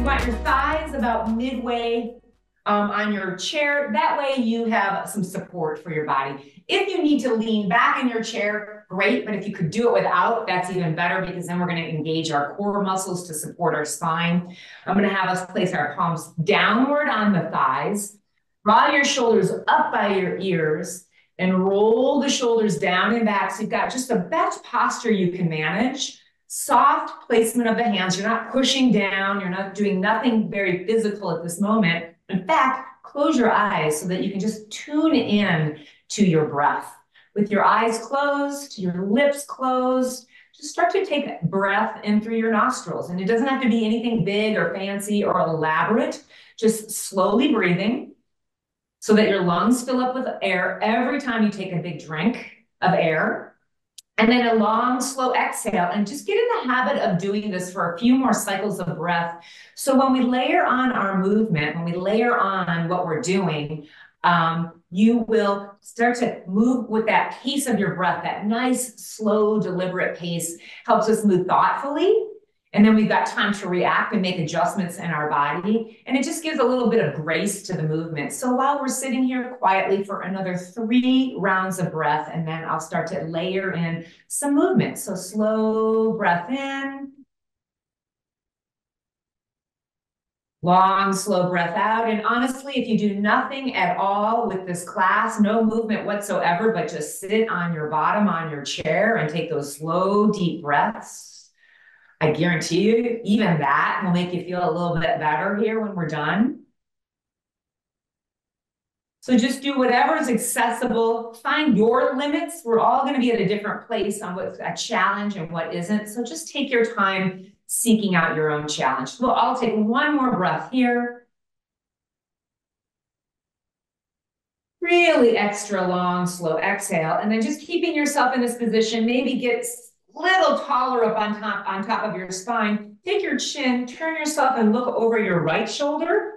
you want your thighs about midway on your chair. That way you have some support for your body. If you need to lean back in your chair, great. But if you could do it without, that's even better, because then we're going to engage our core muscles to support our spine. I'm going to have us place our palms downward on the thighs. Draw your shoulders up by your ears and roll the shoulders down and back. So you've got just the best posture you can manage. Soft placement of the hands. You're not pushing down. You're not doing nothing very physical at this moment. In fact, close your eyes so that you can just tune in to your breath. With your eyes closed, your lips closed, just start to take breath in through your nostrils. And it doesn't have to be anything big or fancy or elaborate. Just slowly breathing so that your lungs fill up with air every time you take a big drink of air. And then a long, slow exhale, and just get in the habit of doing this for a few more cycles of breath. So when we layer on our movement, when we layer on what we're doing, you will start to move with that pace of your breath. That nice, slow, deliberate pace helps us move thoughtfully. And then we've got time to react and make adjustments in our body. And it just gives a little bit of grace to the movement. So while we're sitting here quietly for another 3 rounds of breath, and then I'll start to layer in some movement. So slow breath in. Long, slow breath out. And honestly, if you do nothing at all with this class, no movement whatsoever, but just sit on your bottom on your chair and take those slow, deep breaths, I guarantee you, even that will make you feel a little bit better here when we're done. So just do whatever is accessible. Find your limits. We're all going to be at a different place on what's a challenge and what isn't. So just take your time seeking out your own challenge. Well, I'll take one more breath here. Really extra long, slow exhale. And then just keeping yourself in this position, maybe get little taller up on top of your spine. Take your chin, turn yourself and look over your right shoulder.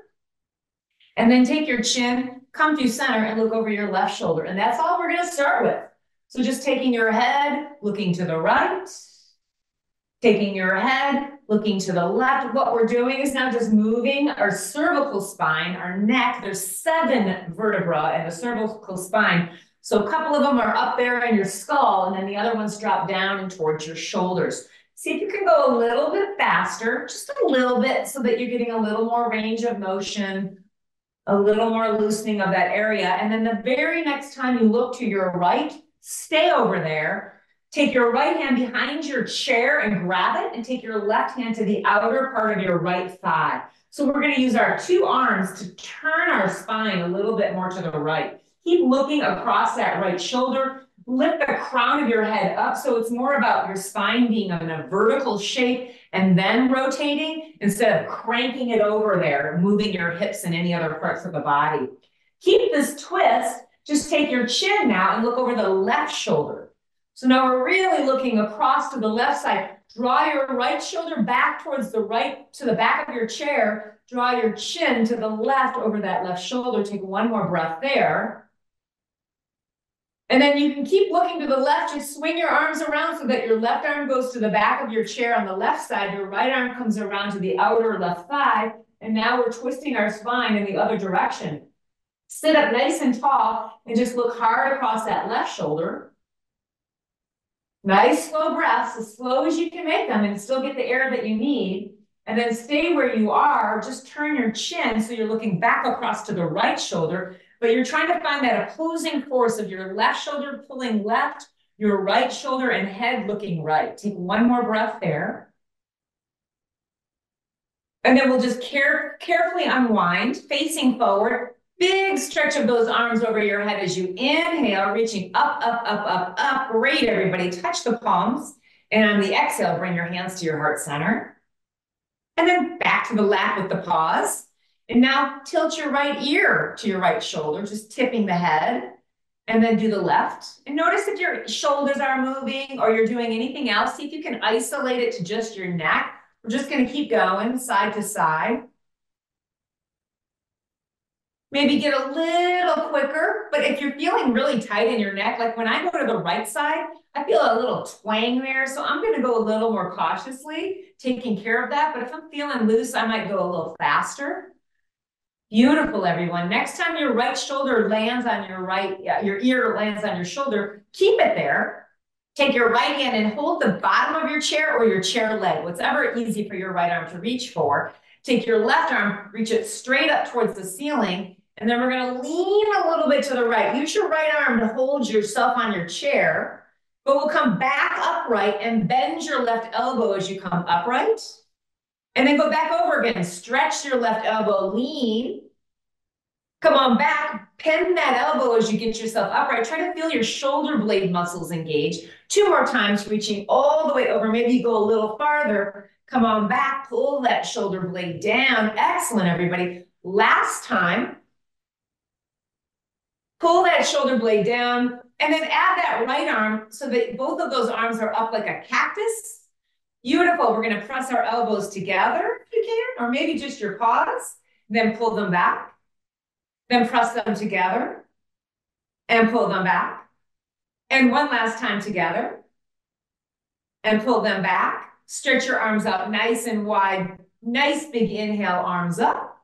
And then take your chin, come through center and look over your left shoulder. And that's all we're going to start with. So just taking your head, looking to the right, taking your head, looking to the left. What we're doing is now just moving our cervical spine, our neck. There's 7 vertebrae in the cervical spine. So a couple of them are up there in your skull, and then the other ones drop down and towards your shoulders. See if you can go a little bit faster, just a little bit, so that you're getting a little more range of motion, a little more loosening of that area. And then the very next time you look to your right, stay over there. Take your right hand behind your chair and grab it, and take your left hand to the outer part of your right thigh. So we're going to use our 2 arms to turn our spine a little bit more to the right. Keep looking across that right shoulder. Lift the crown of your head up so it's more about your spine being in a vertical shape and then rotating instead of cranking it over there, moving your hips and any other parts of the body. Keep this twist. Just take your chin now and look over the left shoulder. So now we're really looking across to the left side. Draw your right shoulder back towards the right, to the back of your chair. Draw your chin to the left over that left shoulder. Take one more breath there. And then you can keep looking to the left. Just swing your arms around so that your left arm goes to the back of your chair on the left side. Your right arm comes around to the outer left thigh. And now we're twisting our spine in the other direction. Sit up nice and tall and just look hard across that left shoulder. Nice slow breaths, as slow as you can make them, and still get the air that you need. And then stay where you are. Just turn your chin so you're looking back across to the right shoulder. But you're trying to find that opposing force of your left shoulder pulling left, your right shoulder and head looking right. Take one more breath there. And then we'll just carefully unwind, facing forward. Big stretch of those arms over your head as you inhale, reaching up, up, up, up, up. Great, everybody. Touch the palms. And on the exhale, bring your hands to your heart center. And then back to the lap with the pause. And now tilt your right ear to your right shoulder, just tipping the head, and then do the left. And notice if your shoulders are moving or you're doing anything else. See if you can isolate it to just your neck. We're just going to keep going side to side. Maybe get a little quicker, but if you're feeling really tight in your neck, like when I go to the right side, I feel a little twang there. So I'm gonna go a little more cautiously, taking care of that. But if I'm feeling loose, I might go a little faster. Beautiful, everyone. Next time your right shoulder lands on your right, your ear lands on your shoulder, keep it there. Take your right hand and hold the bottom of your chair or your chair leg, whatever easy for your right arm to reach for. Take your left arm, reach it straight up towards the ceiling, and then we're gonna lean a little bit to the right. Use your right arm to hold yourself on your chair, but we'll come back upright and bend your left elbow as you come upright. And then go back over again. Stretch your left elbow, lean. Come on back, pin that elbow as you get yourself upright. Try to feel your shoulder blade muscles engage. 2 more times, reaching all the way over. Maybe you go a little farther. Come on back, pull that shoulder blade down. Excellent, everybody. Last time, pull that shoulder blade down, and then add that right arm so that both of those arms are up like a cactus. Beautiful. We're going to press our elbows together if you can, or maybe just your paws. Then pull them back. Then press them together and pull them back. And one last time together and pull them back. Stretch your arms out nice and wide. Nice big inhale, arms up.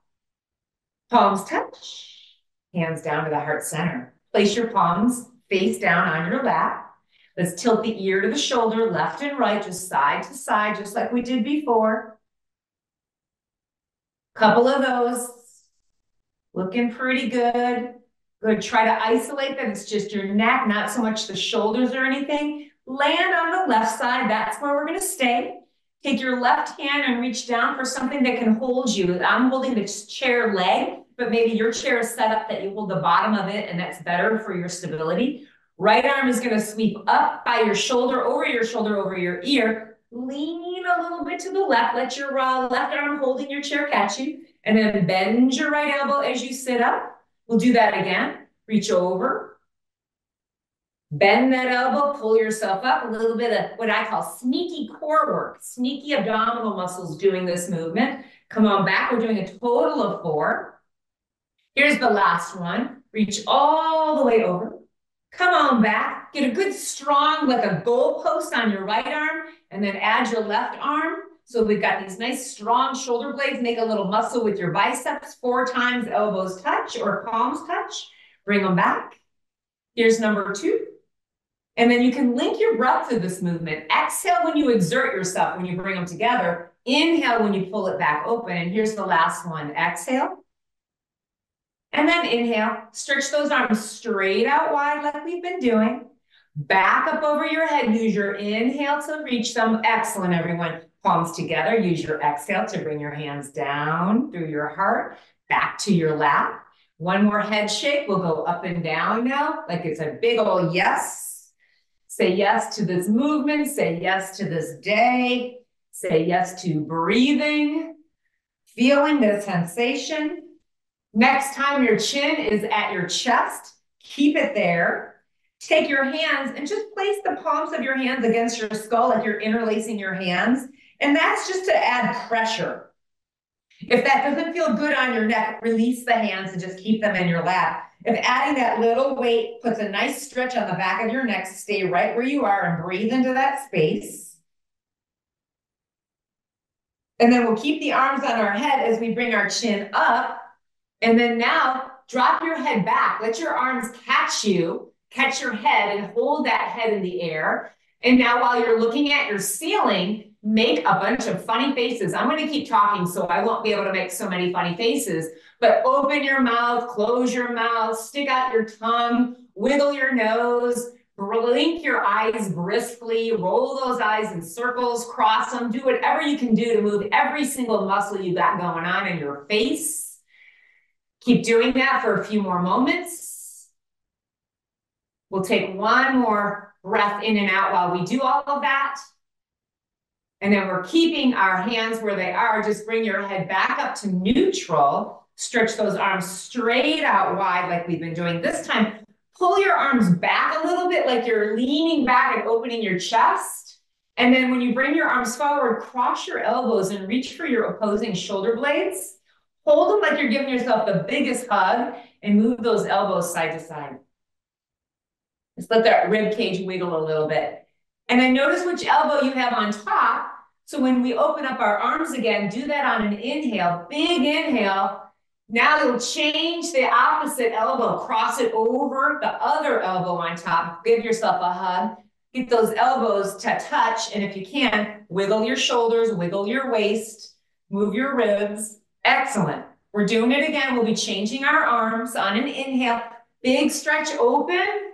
Palms touch. Hands down to the heart center. Place your palms face down on your lap. Let's tilt the ear to the shoulder, left and right, just side to side, just like we did before. Couple of those. Looking pretty good. Good. Try to isolate that it's just your neck, not so much the shoulders or anything. Land on the left side. That's where we're going to stay. Take your left hand and reach down for something that can hold you. I'm holding the chair leg, but maybe your chair is set up that you hold the bottom of it, and that's better for your stability. Right arm is going to sweep up by your shoulder, over your ear. Lean a little bit to the left. Let your left arm holding your chair catch you. And then bend your right elbow as you sit up. We'll do that again. Reach over. Bend that elbow, pull yourself up. A little bit of what I call sneaky core work, sneaky abdominal muscles doing this movement. Come on back. We're doing a total of 4. Here's the last one. Reach all the way over. Come on back. Get a good strong, like a goalpost on your right arm, and then add your left arm. So we've got these nice strong shoulder blades. Make a little muscle with your biceps. 4 times elbows touch or palms touch. Bring them back. Here's number 2. And then you can link your breath to this movement. Exhale when you exert yourself, when you bring them together. Inhale when you pull it back open. And here's the last one. Exhale. And then inhale. Stretch those arms straight out wide like we've been doing. Back up over your head. Use your inhale to reach them. Excellent, everyone. Palms together. Use your exhale to bring your hands down through your heart, back to your lap. One more head shake. We'll go up and down now, like it's a big old yes. Say yes to this movement. Say yes to this day. Say yes to breathing, feeling the sensation. Next time your chin is at your chest, keep it there. Take your hands and just place the palms of your hands against your skull like you're interlacing your hands. And that's just to add pressure. If that doesn't feel good on your neck, release the hands and just keep them in your lap. If adding that little weight puts a nice stretch on the back of your neck, stay right where you are and breathe into that space. And then we'll keep the arms on our head as we bring our chin up. And then now drop your head back. Let your arms catch you, catch your head and hold that head in the air. And now while you're looking at your ceiling, make a bunch of funny faces. I'm going to keep talking, so I won't be able to make so many funny faces, but open your mouth, close your mouth, stick out your tongue, wiggle your nose, blink your eyes briskly, roll those eyes in circles, cross them, do whatever you can do to move every single muscle you got going on in your face. Keep doing that for a few more moments. We'll take one more breath in and out while we do all of that. And then we're keeping our hands where they are. Just bring your head back up to neutral. Stretch those arms straight out wide like we've been doing. This time, pull your arms back a little bit like you're leaning back and opening your chest. And then when you bring your arms forward, cross your elbows and reach for your opposing shoulder blades. Hold them like you're giving yourself the biggest hug and move those elbows side to side. Just let that rib cage wiggle a little bit. And then notice which elbow you have on top. So when we open up our arms again, do that on an inhale, big inhale. Now you'll change the opposite elbow, cross it over the other elbow on top. Give yourself a hug. Get those elbows to touch. And if you can, wiggle your shoulders, wiggle your waist, move your ribs. Excellent. We're doing it again. We'll be changing our arms on an inhale. Big stretch open.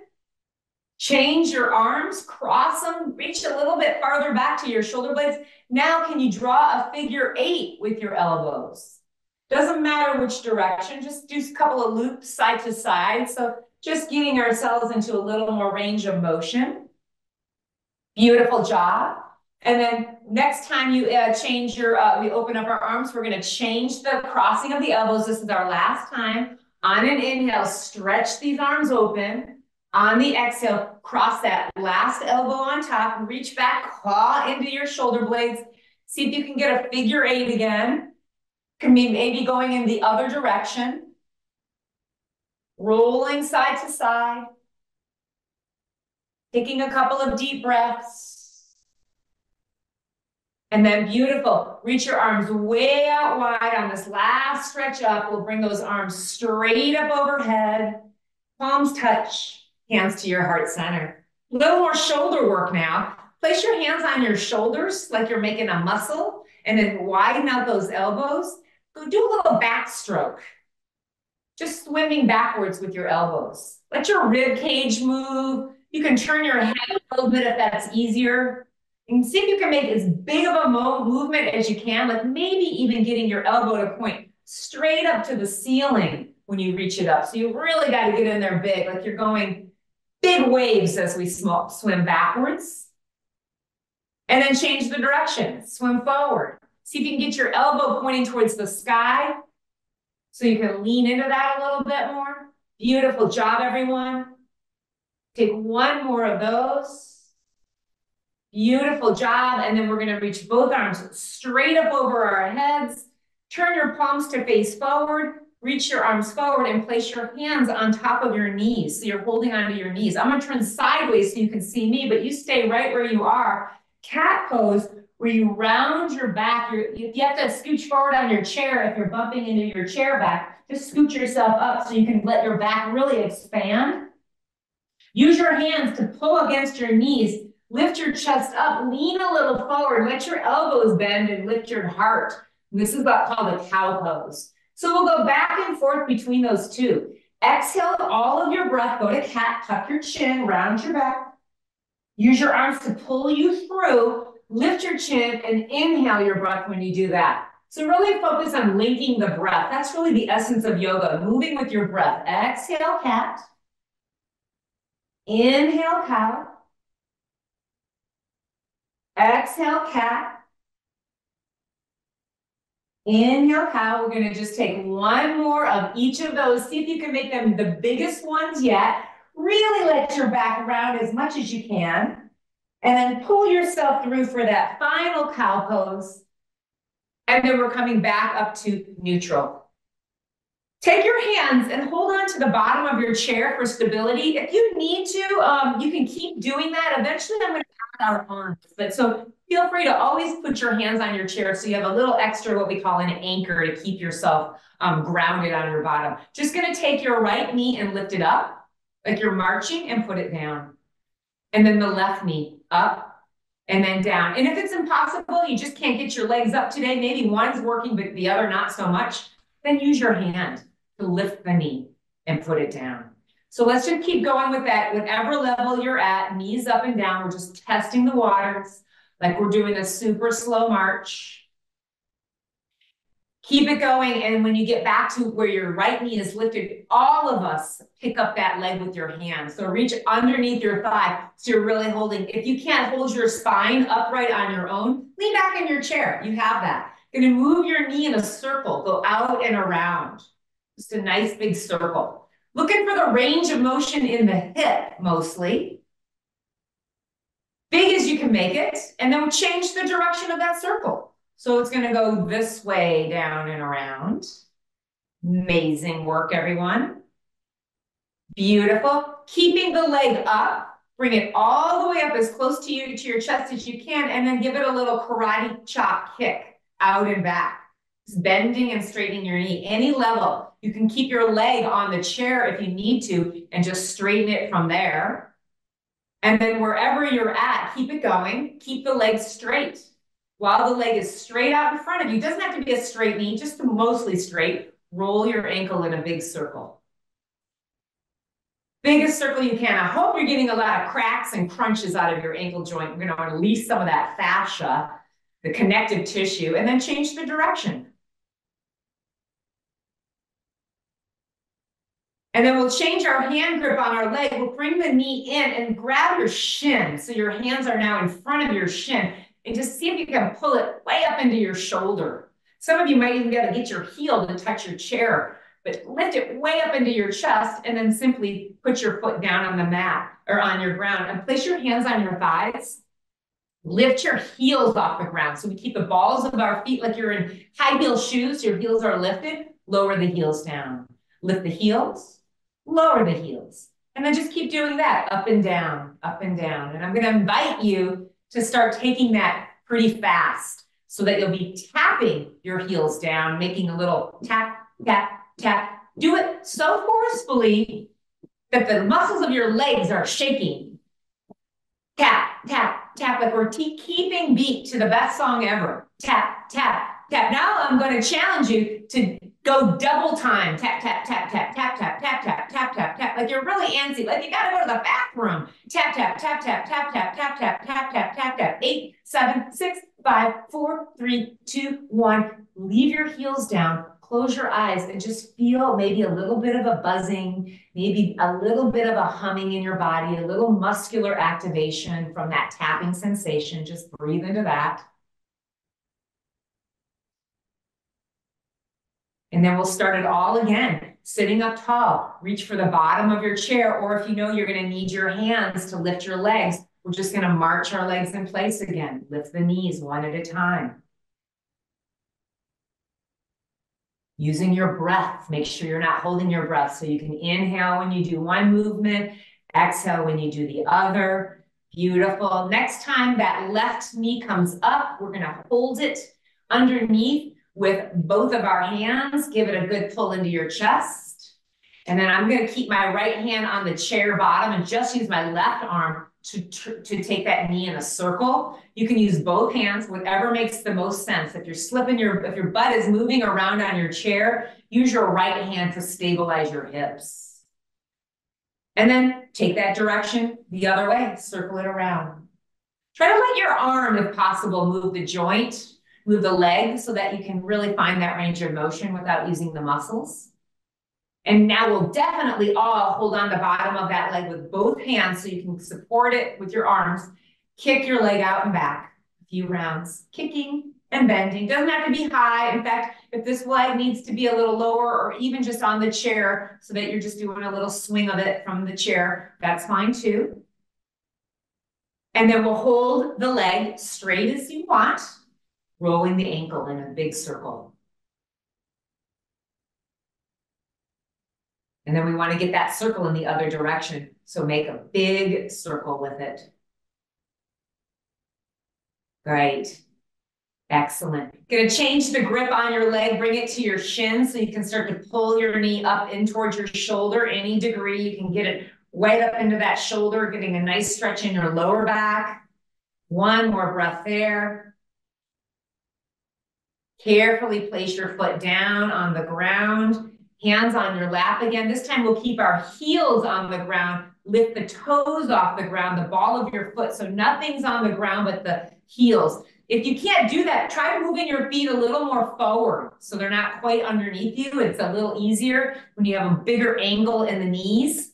Change your arms, cross them, reach a little bit farther back to your shoulder blades. Now, can you draw a figure 8 with your elbows? Doesn't matter which direction, just do a couple of loops side to side. So just getting ourselves into a little more range of motion. Beautiful job. And then next time you change your, we open up our arms, we're gonna change the crossing of the elbows. This is our last time. On an inhale, stretch these arms open. On the exhale, cross that last elbow on top, reach back, claw into your shoulder blades. See if you can get a figure 8 again. Can be maybe going in the other direction. Rolling side to side. Taking a couple of deep breaths. And then beautiful. Reach your arms way out wide on this last stretch up. We'll bring those arms straight up overhead. Palms touch. Hands to your heart center. A little more shoulder work now. Place your hands on your shoulders like you're making a muscle, and then widen out those elbows. Go do a little backstroke. Just swimming backwards with your elbows. Let your rib cage move. You can turn your head a little bit if that's easier. And see if you can make as big of a movement as you can, like maybe even getting your elbow to point straight up to the ceiling when you reach it up. So you really got to get in there big, like you're going big waves as we swim backwards. And then change the direction, swim forward. See if you can get your elbow pointing towards the sky so you can lean into that a little bit more. Beautiful job, everyone. Take one more of those. Beautiful job. And then we're gonna reach both arms straight up over our heads. Turn your palms to face forward. Reach your arms forward and place your hands on top of your knees. So you're holding onto your knees. I'm gonna turn sideways so you can see me, but you stay right where you are. Cat pose, where you round your back. You have to scooch forward on your chair if you're bumping into your chair back. Just scoot yourself up so you can let your back really expand. Use your hands to pull against your knees. Lift your chest up, lean a little forward, let your elbows bend and lift your heart. And this is called a cow pose. So we'll go back and forth between those two. Exhale all of your breath, go to cat, tuck your chin, round your back. Use your arms to pull you through, lift your chin, and inhale your breath when you do that. So really focus on linking the breath. That's really the essence of yoga, moving with your breath. Exhale, cat. Inhale, cow. Exhale, cat. Inhale, cow. We're going to just take one more of each of those. See if you can make them the biggest ones yet. Really let your back round as much as you can. And then pull yourself through for that final cow pose. And then we're coming back up to neutral. Take your hands and hold on to the bottom of your chair for stability. If you need to, you can keep doing that. Eventually, I'm going to add our arms. But so feel free to always put your hands on your chair so you have a little extra what we call an anchor to keep yourself grounded on your bottom. Just going to take your right knee and lift it up like you're marching and put it down. And then the left knee up and then down. And if it's impossible, you just can't get your legs up today, maybe one's working but the other not so much, then use your hand to lift the knee and put it down. So let's just keep going with that. Whatever level you're at, knees up and down. We're just testing the waters like we're doing a super slow march. Keep it going. And when you get back to where your right knee is lifted, all of us pick up that leg with your hand. So reach underneath your thigh. So you're really holding. If you can't hold your spine upright on your own, lean back in your chair. You have that. You're going to move your knee in a circle. Go out and around. Just a nice big circle. Looking for the range of motion in the hip mostly. Big as you can make it. And then we'll change the direction of that circle. So it's going to go this way down and around. Amazing work, everyone. Beautiful. Keeping the leg up, bring it all the way up as close to you, to your chest as you can, and then give it a little karate chop kick out and back. Just bending and straightening your knee. Any level. You can keep your leg on the chair if you need to, and just straighten it from there. And then wherever you're at, keep it going. Keep the leg straight. While the leg is straight out in front of you, it doesn't have to be a straight knee, just mostly straight. Roll your ankle in a big circle. Biggest circle you can. I hope you're getting a lot of cracks and crunches out of your ankle joint. We're going to release some of that fascia, the connective tissue, and then change the direction. And then we'll change our hand grip on our leg. We'll bring the knee in and grab your shin. So your hands are now in front of your shin. And just see if you can pull it way up into your shoulder. Some of you might even be able to get your heel to touch your chair. But lift it way up into your chest and then simply put your foot down on the mat or on your ground and place your hands on your thighs. Lift your heels off the ground. So we keep the balls of our feet like you're in high heel shoes. Your heels are lifted. Lower the heels down. Lift the heels. Lower the heels. And then just keep doing that up and down, up and down. And I'm going to invite you to start taking that pretty fast so that you'll be tapping your heels down, making a little tap, tap, tap. Do it so forcefully that the muscles of your legs are shaking. Tap, tap, tap, like we're keeping beat to the best song ever. Tap, tap, tap. Now I'm going to challenge you to go double time. Tap, tap, tap, tap, tap, tap, tap, tap, tap, tap, tap. Like you're really antsy. Like you got to go to the bathroom. Tap, tap, tap, tap, tap, tap, tap, tap, tap, tap, tap, tap. 8, 7, 6, 5, 4, 3, 2, 1. Leave your heels down. Close your eyes and just feel maybe a little bit of a buzzing, maybe a little bit of a humming in your body, a little muscular activation from that tapping sensation. Just breathe into that. And then we'll start it all again. Sitting up tall, reach for the bottom of your chair, or if you know you're going to need your hands to lift your legs, we're just going to march our legs in place again. Lift the knees one at a time. Using your breath, make sure you're not holding your breath. So you can inhale when you do one movement, exhale when you do the other. Beautiful. Next time that left knee comes up, we're going to hold it underneath with both of our hands. Give it a good pull into your chest. And then I'm going to keep my right hand on the chair bottom and just use my left arm to take that knee in a circle. You can use both hands, whatever makes the most sense. If you're slipping if your butt is moving around on your chair, use your right hand to stabilize your hips. And then take that direction the other way, circle it around. Try to let your arm, if possible, move the joint, move the leg so that you can really find that range of motion without using the muscles. And now we'll definitely all hold on the bottom of that leg with both hands so you can support it with your arms. Kick your leg out and back. A few rounds, kicking and bending. Doesn't have to be high. In fact, if this leg needs to be a little lower or even just on the chair so that you're just doing a little swing of it from the chair, that's fine too. And then we'll hold the leg straight as you want, rolling the ankle in a big circle. And then we want to get that circle in the other direction. So make a big circle with it. Great. Excellent. Going to change the grip on your leg, bring it to your shin so you can start to pull your knee up in towards your shoulder. Any degree, you can get it right up into that shoulder, getting a nice stretch in your lower back. One more breath there. Carefully place your foot down on the ground. Hands on your lap again. This time we'll keep our heels on the ground. Lift the toes off the ground, the ball of your foot. So nothing's on the ground but the heels. If you can't do that, try moving your feet a little more forward so they're not quite underneath you. It's a little easier when you have a bigger angle in the knees.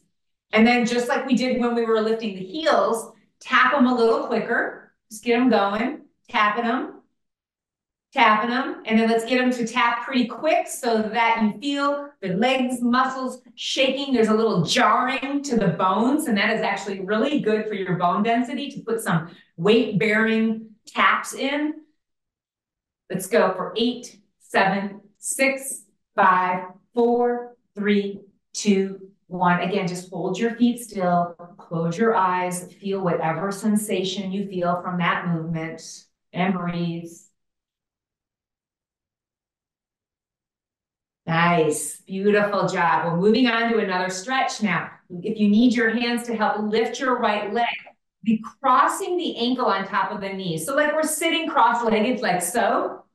And then just like we did when we were lifting the heels, tap them a little quicker. Just get them going, tapping them. Tapping them, and then let's get them to tap pretty quick so that you feel the legs, muscles shaking. There's a little jarring to the bones, and that is actually really good for your bone density to put some weight-bearing taps in. Let's go for 8, 7, 6, 5, 4, 3, 2, 1. Again, just hold your feet still, close your eyes, feel whatever sensation you feel from that movement, and breathe. Nice, beautiful job. We're moving on to another stretch now. If you need your hands to help lift your right leg, be crossing the ankle on top of the knee. So like we're sitting cross-legged like so.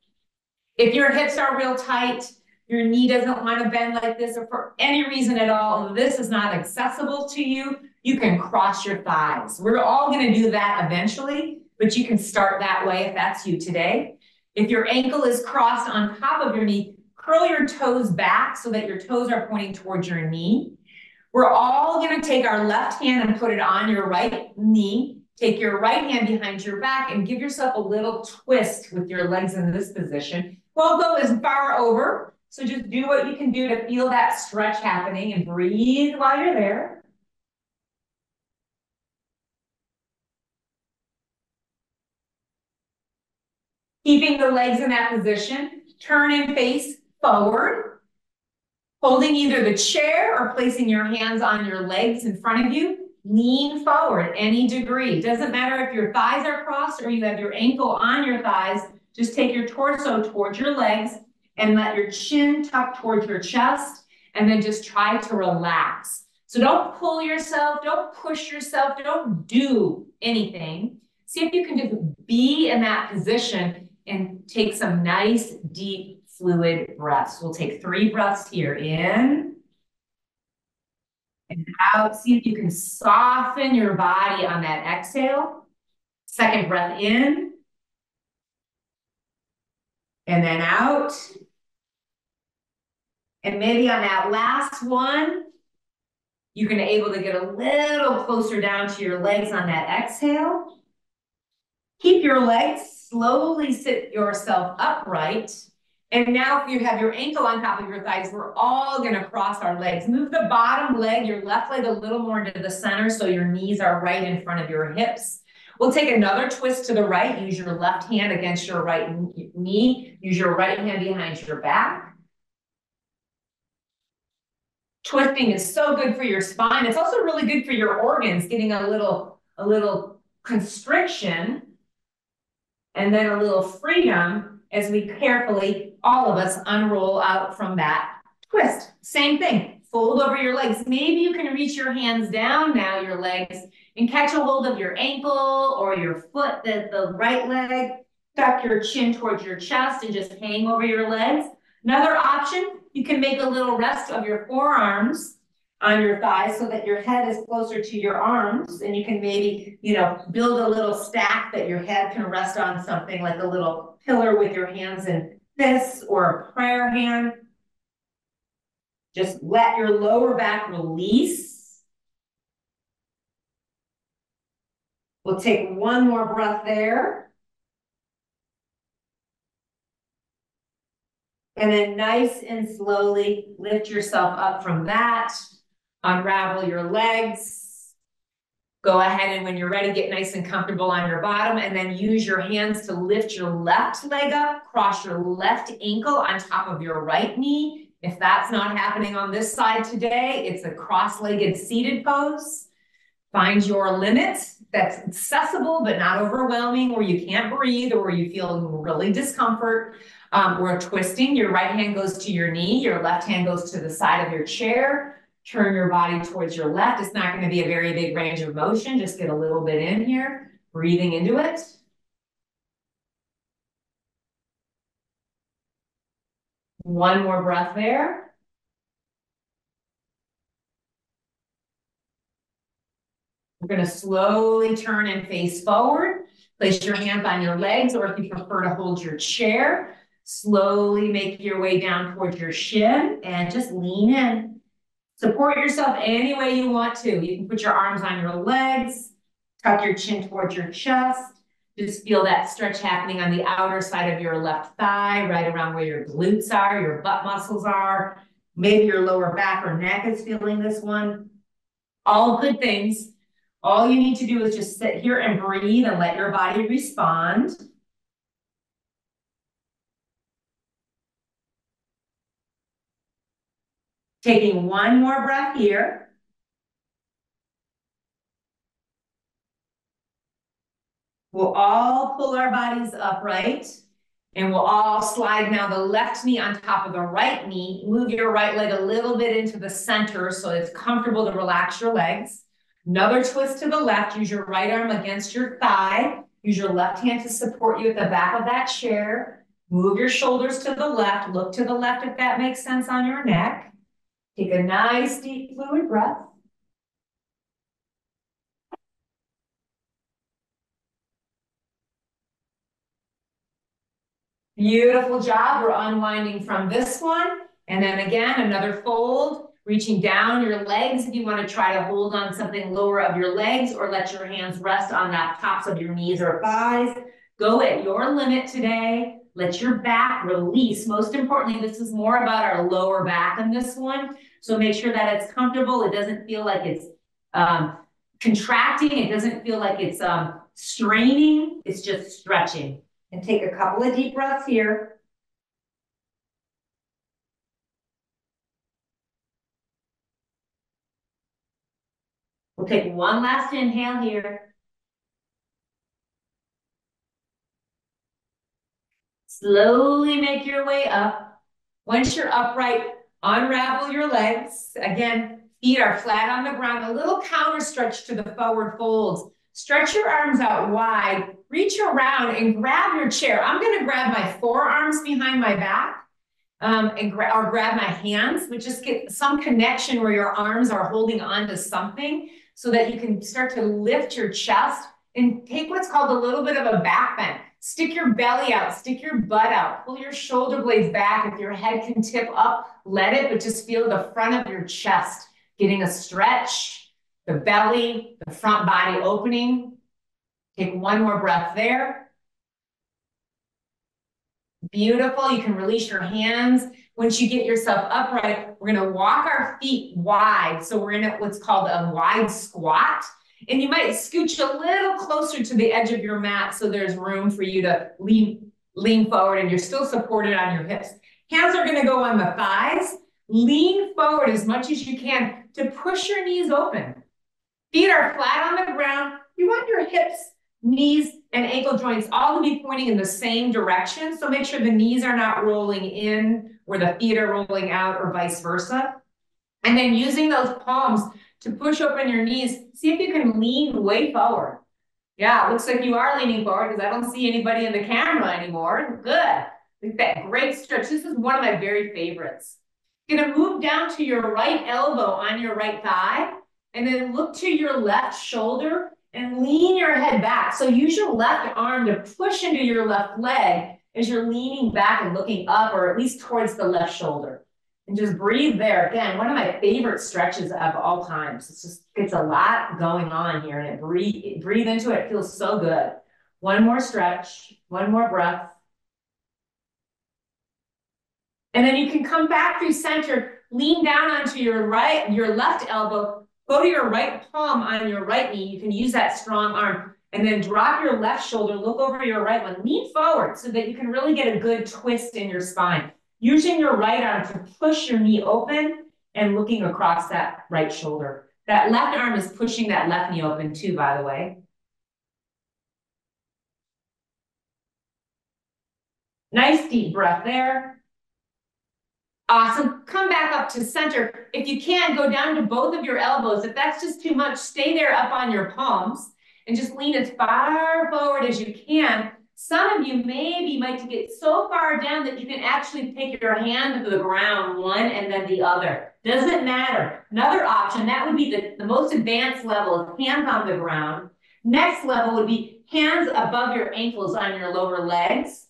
If your hips are real tight, your knee doesn't want to bend like this, or for any reason at all, this is not accessible to you, you can cross your thighs. We're all going to do that eventually, but you can start that way if that's you today. If your ankle is crossed on top of your knee, curl your toes back so that your toes are pointing towards your knee. We're all going to take our left hand and put it on your right knee. Take your right hand behind your back and give yourself a little twist with your legs in this position. Won't go as far over, so just do what you can do to feel that stretch happening and breathe while you're there. Keeping the legs in that position, turn and face forward, holding either the chair or placing your hands on your legs in front of you. Lean forward any degree. Doesn't matter if your thighs are crossed or you have your ankle on your thighs. Just take your torso towards your legs and let your chin tuck towards your chest, and then just try to relax. So don't pull yourself, don't push yourself, don't do anything. See if you can just be in that position and take some nice, deep, fluid breaths. We'll take 3 breaths here. In and out. See if you can soften your body on that exhale. Second breath in. And then out. And maybe on that last one, you can be able to get a little closer down to your legs on that exhale. Keep your legs, slowly sit yourself upright. And now if you have your ankle on top of your thighs, we're all going to cross our legs. Move the bottom leg, your left leg a little more into the center so your knees are right in front of your hips. We'll take another twist to the right. Use your left hand against your right knee. Use your right hand behind your back. Twisting is so good for your spine. It's also really good for your organs, getting a little constriction and then a little freedom as we carefully, all of us, unroll out from that twist. Same thing, fold over your legs. Maybe you can reach your hands down now, your legs, and catch a hold of your ankle or your foot, the right leg. Tuck your chin towards your chest and just hang over your legs. Another option, you can make a little rest of your forearms on your thighs so that your head is closer to your arms, and you can maybe, build a little stack that your head can rest on, something like a little pillar with your hands in fists or a prayer hand. Just let your lower back release. We'll take one more breath there. And then nice and slowly lift yourself up from that. Unravel your legs. Go ahead and when you're ready, get nice and comfortable on your bottom, and then use your hands to lift your left leg up, cross your left ankle on top of your right knee. If that's not happening on this side today, it's a cross-legged seated pose. Find your limit that's accessible but not overwhelming, where you can't breathe or where you feel really discomfort. We're twisting. Your right hand goes to your knee. Your left hand goes to the side of your chair. Turn your body towards your left. It's not going to be a very big range of motion. Just get a little bit in here, breathing into it. One more breath there. We're going to slowly turn and face forward. Place your hands on your legs, or if you prefer to hold your chair, slowly make your way down towards your shin and just lean in. Support yourself any way you want to. You can put your arms on your legs, tuck your chin towards your chest. Just feel that stretch happening on the outer side of your left thigh, right around where your glutes are, your butt muscles are. Maybe your lower back or neck is feeling this one. All good things. All you need to do is just sit here and breathe and let your body respond. Taking one more breath here. We'll all pull our bodies upright. And we'll all slide now the left knee on top of the right knee. Move your right leg a little bit into the center so it's comfortable to relax your legs. Another twist to the left. Use your right arm against your thigh. Use your left hand to support you at the back of that chair. Move your shoulders to the left. Look to the left if that makes sense on your neck. Take a nice deep fluid breath. Beautiful job. We're unwinding from this one. And then again, another fold, reaching down your legs. If you want to try to hold on something lower of your legs or let your hands rest on the tops of your knees or thighs. Go at your limit today. Let your back release. Most importantly, this is more about our lower back in this one. So make sure that it's comfortable. It doesn't feel like it's contracting. It doesn't feel like it's straining. It's just stretching. And take a couple of deep breaths here. We'll take one last inhale here. Slowly make your way up. Once you're upright, unravel your legs. Again, feet are flat on the ground. A little counter stretch to the forward folds. Stretch your arms out wide. Reach around and grab your chair. I'm going to grab my forearms behind my back or grab my hands, but just get some connection where your arms are holding on to something so that you can start to lift your chest and take what's called a little bit of a back bend. Stick your belly out, stick your butt out, pull your shoulder blades back. If your head can tip up, let it, but just feel the front of your chest getting a stretch, the belly, the front body opening. Take one more breath there. Beautiful. You can release your hands. Once you get yourself upright, we're going to walk our feet wide. So we're in what's called a wide squat. And you might scooch a little closer to the edge of your mat so there's room for you to lean forward and you're still supported on your hips. Hands are going to go on the thighs. Lean forward as much as you can to push your knees open. Feet are flat on the ground. You want your hips, knees, and ankle joints all to be pointing in the same direction. So make sure the knees are not rolling in or the feet are rolling out or vice versa. And then using those palms to push open your knees, see if you can lean way forward. Yeah, it looks like you are leaning forward because I don't see anybody in the camera anymore. Good. Look at that great stretch. This is one of my very favorites. You're going to move down to your right elbow on your right thigh and then look to your left shoulder and lean your head back. So use your left arm to push into your left leg as you're leaning back and looking up or at least towards the left shoulder. And just breathe there. Again, one of my favorite stretches of all times. It's just gets a lot going on here, and it breathe into it. It feels so good. One more stretch, one more breath. And then you can come back through center, lean down onto your left elbow, go to your right palm on your right knee. You can use that strong arm, and then drop your left shoulder, look over your right one, lean forward so that you can really get a good twist in your spine. Using your right arm to push your knee open and looking across that right shoulder. That left arm is pushing that left knee open too, by the way. Nice deep breath there. Awesome. Come back up to center. If you can, go down to both of your elbows. If that's just too much, stay there up on your palms and just lean as far forward as you can. Some of you maybe might get so far down that you can actually take your hand to the ground, one and then the other. Doesn't matter. Another option, that would be the most advanced level, is hands on the ground. Next level would be hands above your ankles on your lower legs.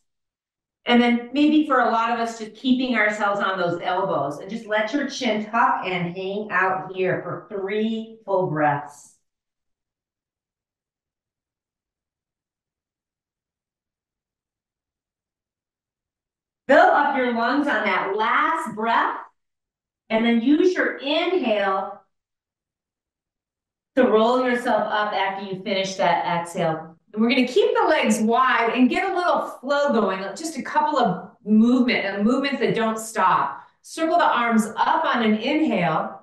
And then maybe for a lot of us, just keeping ourselves on those elbows and just let your chin tuck and hang out here for 3 full breaths. Fill up your lungs on that last breath, and then use your inhale to roll yourself up after you finish that exhale. And we're going to keep the legs wide and get a little flow going, just a couple of movements that don't stop. Circle the arms up on an inhale.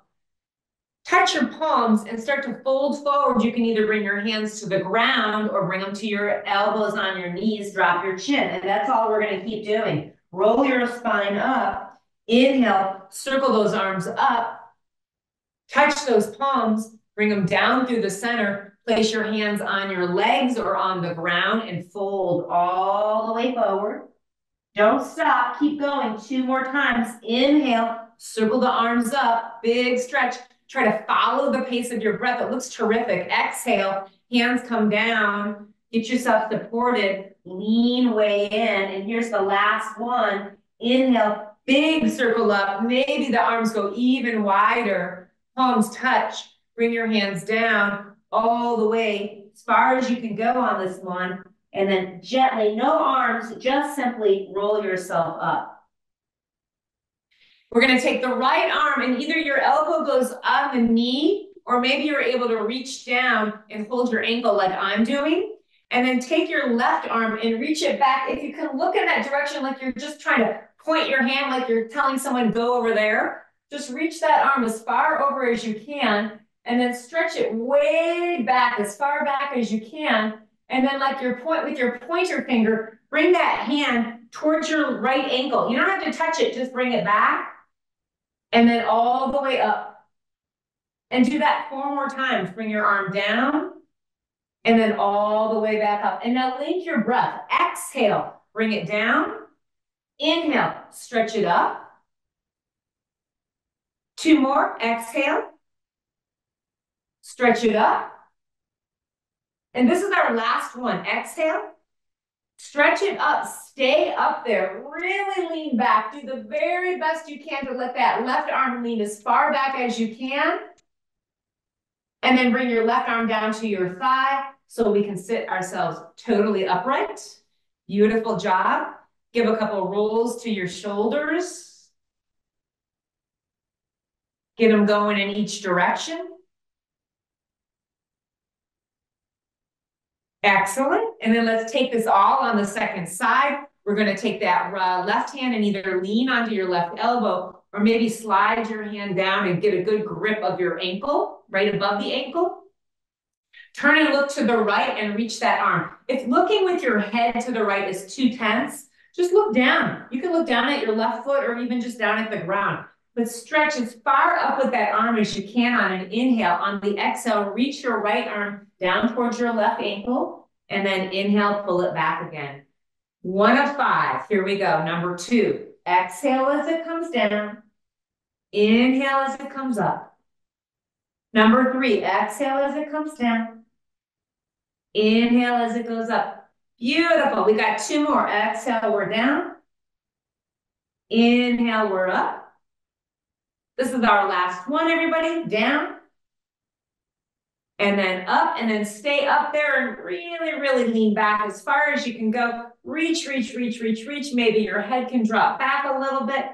Touch your palms and start to fold forward. You can either bring your hands to the ground or bring them to your elbows on your knees, drop your chin. And that's all we're going to keep doing. Roll your spine up. Inhale, circle those arms up. Touch those palms, bring them down through the center. Place your hands on your legs or on the ground and fold all the way forward. Don't stop. Keep going. 2 more times. Inhale, circle the arms up. Big stretch. Try to follow the pace of your breath. It looks terrific. Exhale, hands come down. Get yourself supported. Lean way in. And here's the last one. Inhale, big circle up. Maybe the arms go even wider. Palms touch. Bring your hands down all the way as far as you can go on this one. And then gently, no arms, just simply roll yourself up. We're going to take the right arm and either your elbow goes on the knee or maybe you're able to reach down and hold your ankle like I'm doing. And then take your left arm and reach it back. If you can look in that direction like you're just trying to point your hand like you're telling someone go over there, just reach that arm as far over as you can and then stretch it way back, as far back as you can. And then like your point with your pointer finger, bring that hand towards your right ankle. You don't have to touch it, just bring it back. And then all the way up. And do that 4 more times. Bring your arm down and then all the way back up. And now link your breath. Exhale, bring it down. Inhale, stretch it up. 2 more, exhale. Stretch it up. And this is our last one. Exhale. Stretch it up, stay up there, really lean back. Do the very best you can to let that left arm lean as far back as you can. And then bring your left arm down to your thigh so we can sit ourselves totally upright. Beautiful job. Give a couple rolls to your shoulders. Get them going in each direction. Excellent. And then let's take this all on the second side. We're going to take that left hand and either lean onto your left elbow or maybe slide your hand down and get a good grip of your ankle, right above the ankle. Turn and look to the right and reach that arm. If looking with your head to the right is too tense, just look down. You can look down at your left foot or even just down at the ground. But stretch as far up with that arm as you can on an inhale. On the exhale, reach your right arm down towards your left ankle. And then inhale, pull it back again. 1 of 5. Here we go. Number 2. Exhale as it comes down. Inhale as it comes up. Number 3. Exhale as it comes down. Inhale as it goes up. Beautiful. We got 2 more. Exhale, we're down. Inhale, we're up. This is our last one, everybody. Down. And then up, and then stay up there and really, really lean back as far as you can go. Reach, reach, reach, reach, reach. Maybe your head can drop back a little bit.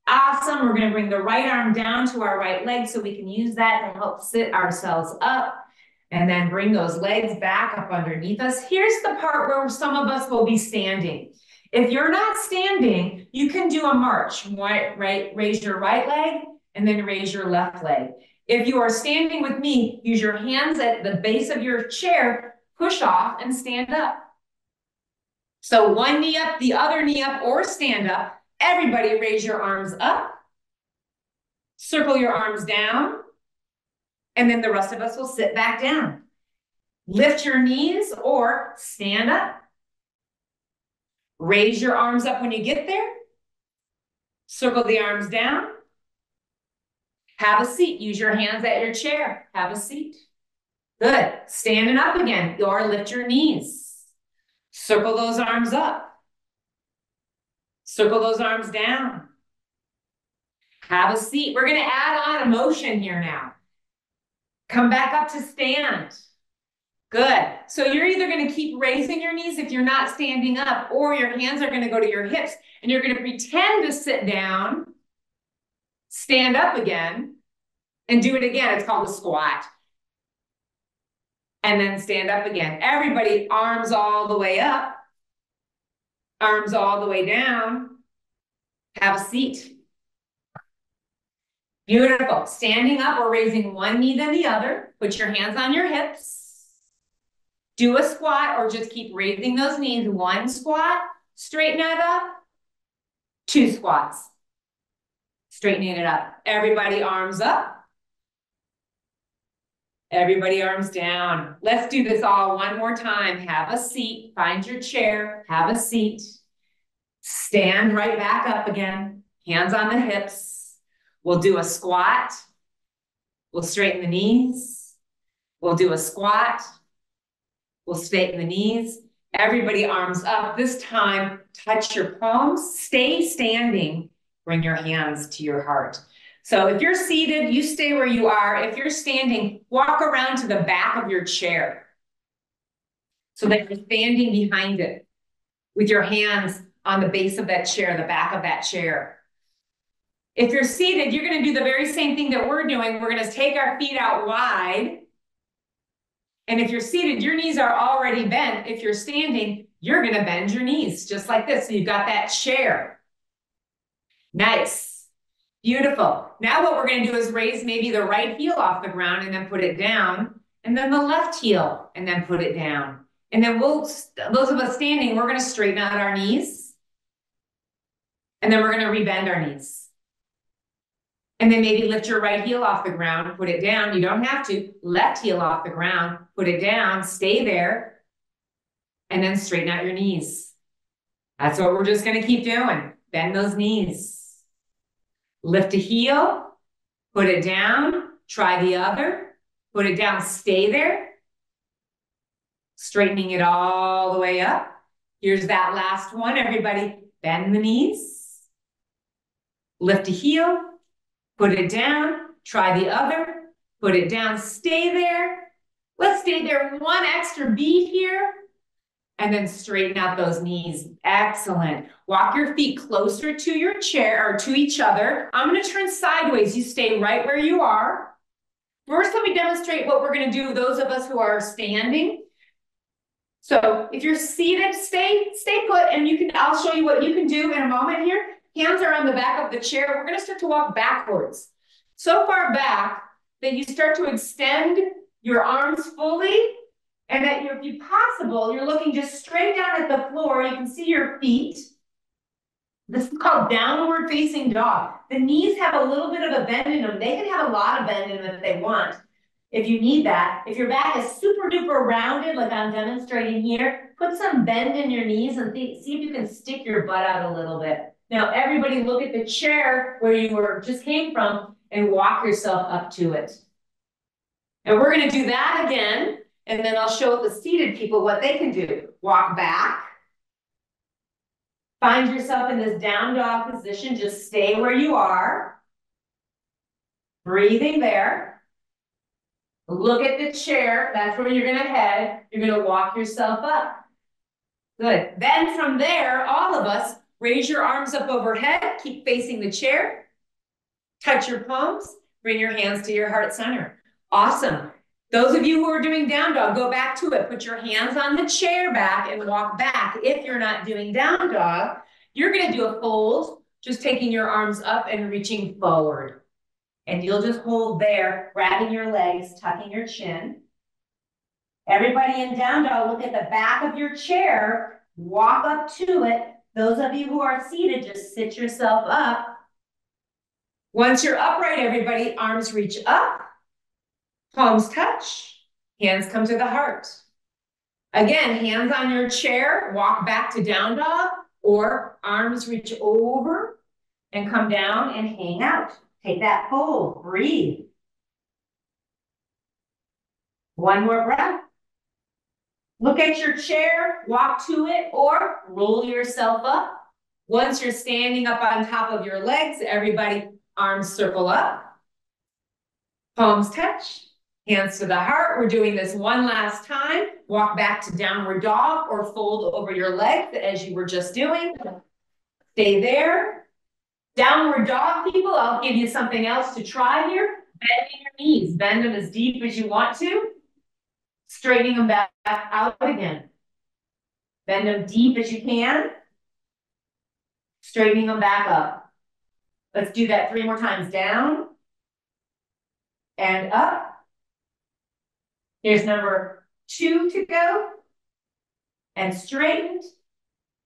Awesome. We're going to bring the right arm down to our right leg so we can use that to help sit ourselves up. And then bring those legs back up underneath us. Here's the part where some of us will be standing. If you're not standing, you can do a march. Right, raise your right leg and then raise your left leg. If you are standing with me, use your hands at the base of your chair, push off and stand up. So one knee up, the other knee up, or stand up. Everybody raise your arms up. Circle your arms down. And then the rest of us will sit back down. Lift your knees or stand up. Raise your arms up when you get there. Circle the arms down. Have a seat. Use your hands at your chair. Have a seat. Good. Standing up again or lift your knees. Circle those arms up. Circle those arms down. Have a seat. We're going to add on a motion here now. Come back up to stand. Good. So you're either going to keep raising your knees if you're not standing up, or your hands are going to go to your hips and you're going to pretend to sit down, stand up again, and do it again. It's called a squat. And then stand up again. Everybody, arms all the way up, arms all the way down. Have a seat. Beautiful. Standing up or raising one knee then the other. Put your hands on your hips. Do a squat or just keep raising those knees. One squat, straighten it up. Two squats, straightening it up. Everybody arms up. Everybody arms down. Let's do this all one more time. Have a seat, find your chair, have a seat. Stand right back up again. Hands on the hips. We'll do a squat. We'll straighten the knees. We'll do a squat. We'll straighten the knees. Everybody arms up. This time, touch your palms. Stay standing. Bring your hands to your heart. So if you're seated, you stay where you are. If you're standing, walk around to the back of your chair so that you're standing behind it with your hands on the base of that chair, the back of that chair. If you're seated, you're going to do the very same thing that we're doing. We're going to take our feet out wide. And if you're seated, your knees are already bent. If you're standing, you're going to bend your knees just like this. So you've got that chair. Nice. Beautiful. Now what we're going to do is raise maybe the right heel off the ground and then put it down. And then the left heel and then put it down. And then those of us standing, we're going to straighten out our knees. And then we're going to rebend our knees. And then maybe lift your right heel off the ground, put it down. You don't have to. Left heel off the ground, put it down, stay there, and then straighten out your knees. That's what we're just going to keep doing. Bend those knees. Lift a heel, put it down, try the other, put it down, stay there. Straightening it all the way up. Here's that last one, everybody. Bend the knees. Lift a heel. Put it down, try the other, put it down, stay there. Let's stay there one extra beat here, and then straighten out those knees. Excellent. Walk your feet closer to your chair or to each other. I'm going to turn sideways. You stay right where you are. First, let me demonstrate what we're going to do, those of us who are standing. So if you're seated, stay put, and I'll show you what you can do in a moment here. Hands are on the back of the chair. We're going to start to walk backwards. So far back that you start to extend your arms fully. And that if you possible, you're looking just straight down at the floor. You can see your feet. This is called downward facing dog. The knees have a little bit of a bend in them. They can have a lot of bend in them if they want. If you need that. If your back is super duper rounded, like I'm demonstrating here, put some bend in your knees and see if you can stick your butt out a little bit. Now, everybody look at the chair where you just came from and walk yourself up to it. And we're going to do that again. And then I'll show the seated people what they can do. Walk back. Find yourself in this down dog position. Just stay where you are. Breathing there. Look at the chair. That's where you're going to head. You're going to walk yourself up. Good. Then from there, all of us, raise your arms up overhead, keep facing the chair, touch your palms, bring your hands to your heart center. Awesome. Those of you who are doing down dog, go back to it. Put your hands on the chair back and walk back. If you're not doing down dog, you're going to do a fold, just taking your arms up and reaching forward. And you'll just hold there, grabbing your legs, tucking your chin. Everybody in down dog, look at the back of your chair, walk up to it. Those of you who are seated, just sit yourself up. Once you're upright, everybody, arms reach up, palms touch, hands come to the heart. Again, hands on your chair, walk back to down dog, or arms reach over and come down and hang out. Take that hold, breathe. One more breath. Look at your chair, walk to it, or roll yourself up. Once you're standing up on top of your legs, everybody, arms circle up. Palms touch, hands to the heart. We're doing this one last time. Walk back to downward dog or fold over your legs as you were just doing. Stay there. Downward dog, people, I'll give you something else to try here. Bending your knees. Bend them as deep as you want to. Straightening them back out again. Bend them deep as you can. Straightening them back up. Let's do that 3 more times. Down, and up. Here's number 2 to go, and straightened.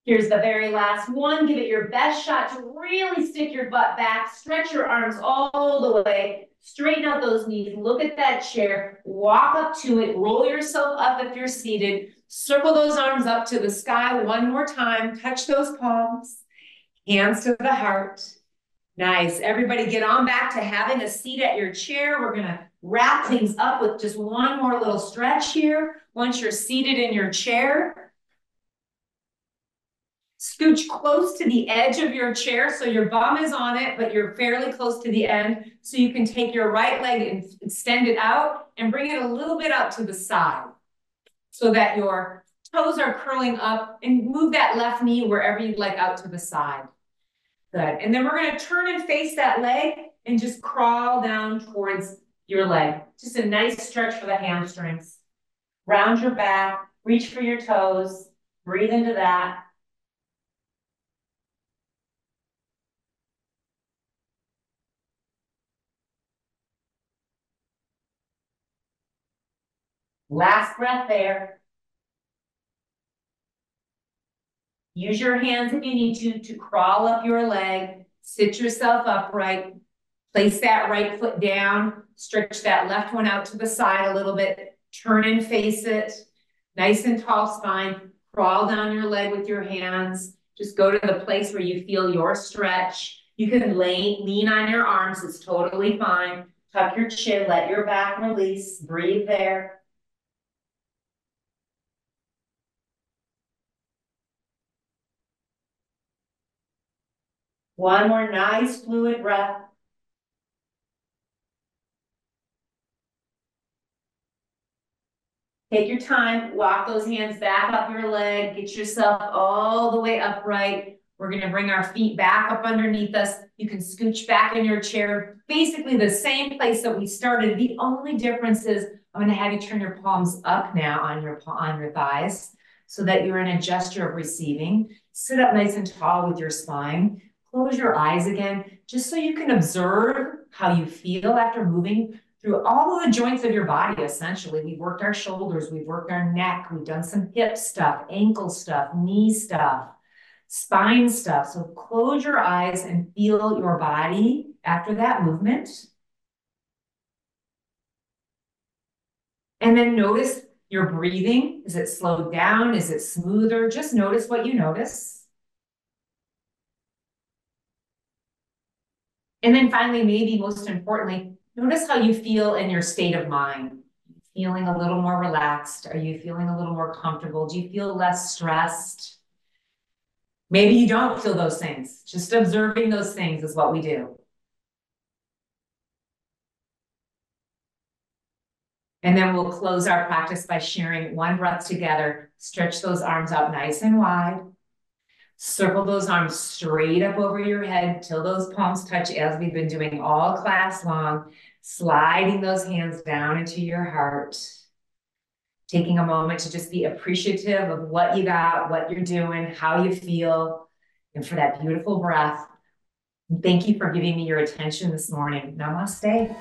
Here's the very last one. Give it your best shot to really stick your butt back, stretch your arms all the way, straighten out those knees, look at that chair, walk up to it, roll yourself up if you're seated, circle those arms up to the sky one more time, touch those palms, hands to the heart. Nice. Everybody get on back to having a seat at your chair. We're going to wrap things up with just one more little stretch here. Once you're seated in your chair, scooch close to the edge of your chair so your bum is on it, but you're fairly close to the end. So you can take your right leg and extend it out and bring it a little bit out to the side so that your toes are curling up, and move that left knee wherever you'd like out to the side. Good. And then we're going to turn and face that leg and just crawl down towards your leg. Just a nice stretch for the hamstrings. Round your back, reach for your toes, breathe into that. Last breath there. Use your hands if you need to crawl up your leg, sit yourself upright, place that right foot down, stretch that left one out to the side a little bit, turn and face it, nice and tall spine, crawl down your leg with your hands, just go to the place where you feel your stretch. You can lean on your arms, it's totally fine. Tuck your chin, let your back release, breathe there. One more nice fluid breath. Take your time, walk those hands back up your leg, get yourself all the way upright. We're gonna bring our feet back up underneath us. You can scooch back in your chair, basically the same place that we started. The only difference is I'm gonna have you turn your palms up now on your thighs so that you're in a gesture of receiving. Sit up nice and tall with your spine. Close your eyes again, just so you can observe how you feel after moving through all of the joints of your body, essentially. We've worked our shoulders, we've worked our neck, we've done some hip stuff, ankle stuff, knee stuff, spine stuff. So close your eyes and feel your body after that movement. And then notice your breathing. Is it slowed down? Is it smoother? Just notice what you notice. And then finally, maybe most importantly, notice how you feel in your state of mind. Feeling a little more relaxed? Are you feeling a little more comfortable? Do you feel less stressed? Maybe you don't feel those things. Just observing those things is what we do. And then we'll close our practice by sharing one breath together. Stretch those arms out nice and wide. Circle those arms straight up over your head till those palms touch, as we've been doing all class long, sliding those hands down into your heart. Taking a moment to just be appreciative of what you got, what you're doing, how you feel, and for that beautiful breath. And thank you for giving me your attention this morning. Namaste.